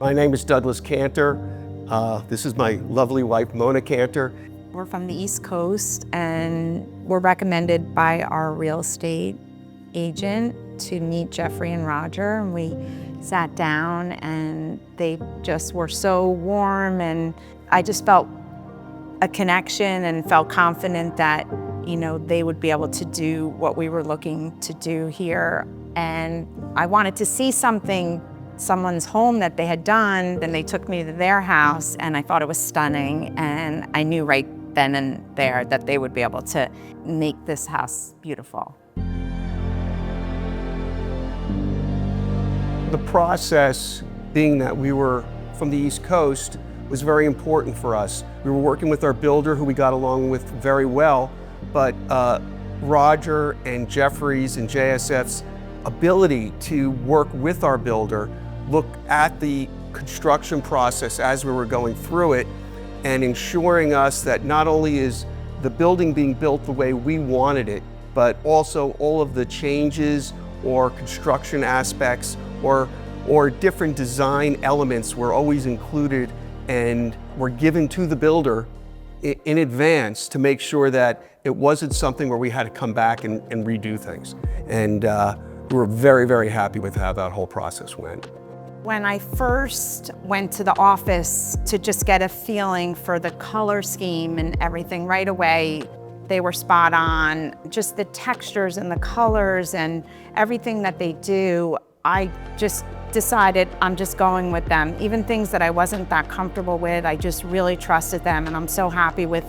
My name is Douglas Cantor. This is my lovely wife, Mona Cantor. We're from the East Coast and we're recommended by our real estate agent to meet Jeffrey and Roger. And we sat down and they just were so warm, and I just felt a connection and felt confident that, you know, they would be able to do what we were looking to do here. And I wanted to see someone's home that they had done. Then they took me to their house and I thought it was stunning. And I knew right then and there that they would be able to make this house beautiful. The process, being that we were from the East Coast, was very important for us. We were working with our builder, who we got along with very well, but Roger and Jeffrey's and JSF's ability to work with our builder, look at the construction process as we were going through it, and ensuring us that not only is the building being built the way we wanted it, but also all of the changes or construction aspects or different design elements were always included and were given to the builder in advance to make sure that it wasn't something where we had to come back and redo things. And we were very, very happy with how that whole process went. When I first went to the office to just get a feeling for the color scheme and everything, right away, they were spot on. Just the textures and the colors and everything that they do, I just decided I'm just going with them. Even things that I wasn't that comfortable with, I just really trusted them, and I'm so happy with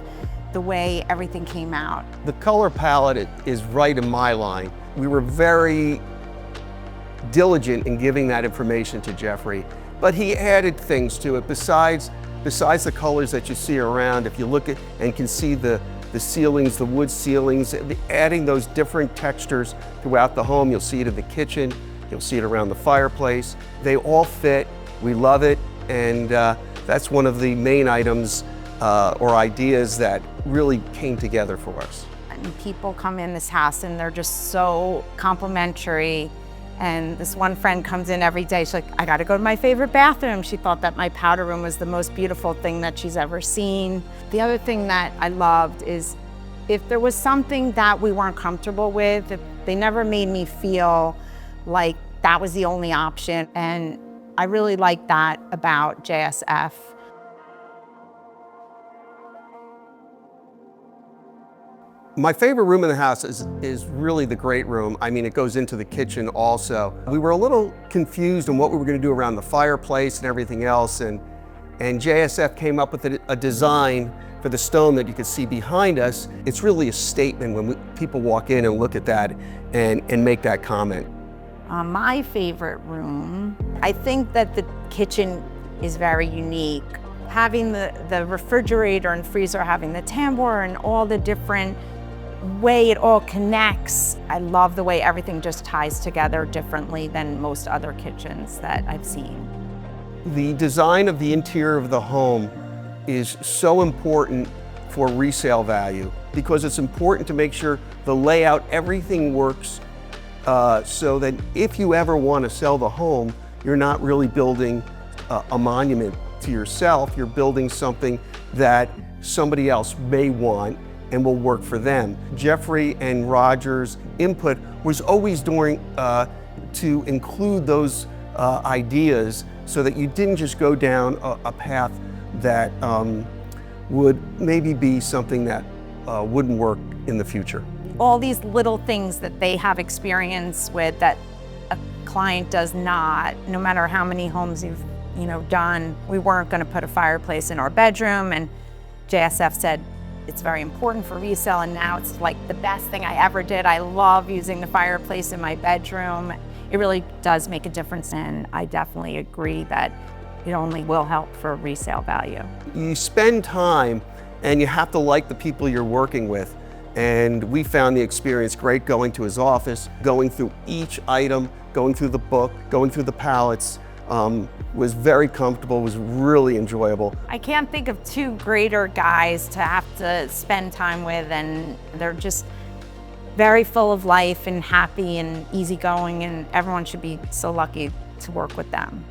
the way everything came out. The color palette is right in my line. We were very diligent in giving that information to Jeffrey, but he added things to it besides the colors that you see around. If you look at and can see the ceilings, the wood ceilings, adding those different textures throughout the home. You'll see it in the kitchen, you'll see it around the fireplace. They all fit, we love it, and that's one of the main items or ideas that really came together for us. And people come in this house and they're just so complimentary. And this one friend comes in every day, she's like, I gotta go to my favorite bathroom. She thought that my powder room was the most beautiful thing that she's ever seen. The other thing that I loved is if there was something that we weren't comfortable with, if they never made me feel like that was the only option. And I really like that about JSF. My favorite room in the house is really the great room. I mean, it goes into the kitchen also. We were a little confused on what we were going to do around the fireplace and everything else, and JSF came up with a design for the stone that you could see behind us. It's really a statement when people walk in and look at that and make that comment. My favorite room, I think that the kitchen is very unique. Having the refrigerator and freezer, having the tambour and all the different way it all connects. I love the way everything just ties together differently than most other kitchens that I've seen. The design of the interior of the home is so important for resale value because it's important to make sure the layout, everything works so that if you ever want to sell the home, you're not really building a monument to yourself, you're building something that somebody else may want and will work for them. Jeffrey and Roger's input was always to include those ideas so that you didn't just go down a path that would maybe be something that wouldn't work in the future. All these little things that they have experience with that a client does not, no matter how many homes you've done. We weren't going to put a fireplace in our bedroom, and JSF said it's very important for resale, and now it's like the best thing I ever did. I love using the fireplace in my bedroom. It really does make a difference, and I definitely agree that it only will help for resale value. You spend time and you have to like the people you're working with, and we found the experience great going to his office, going through each item, going through the book, going through the palettes. Was very comfortable, was really enjoyable. I can't think of two greater guys to have to spend time with, and they're just very full of life and happy and easygoing, and everyone should be so lucky to work with them.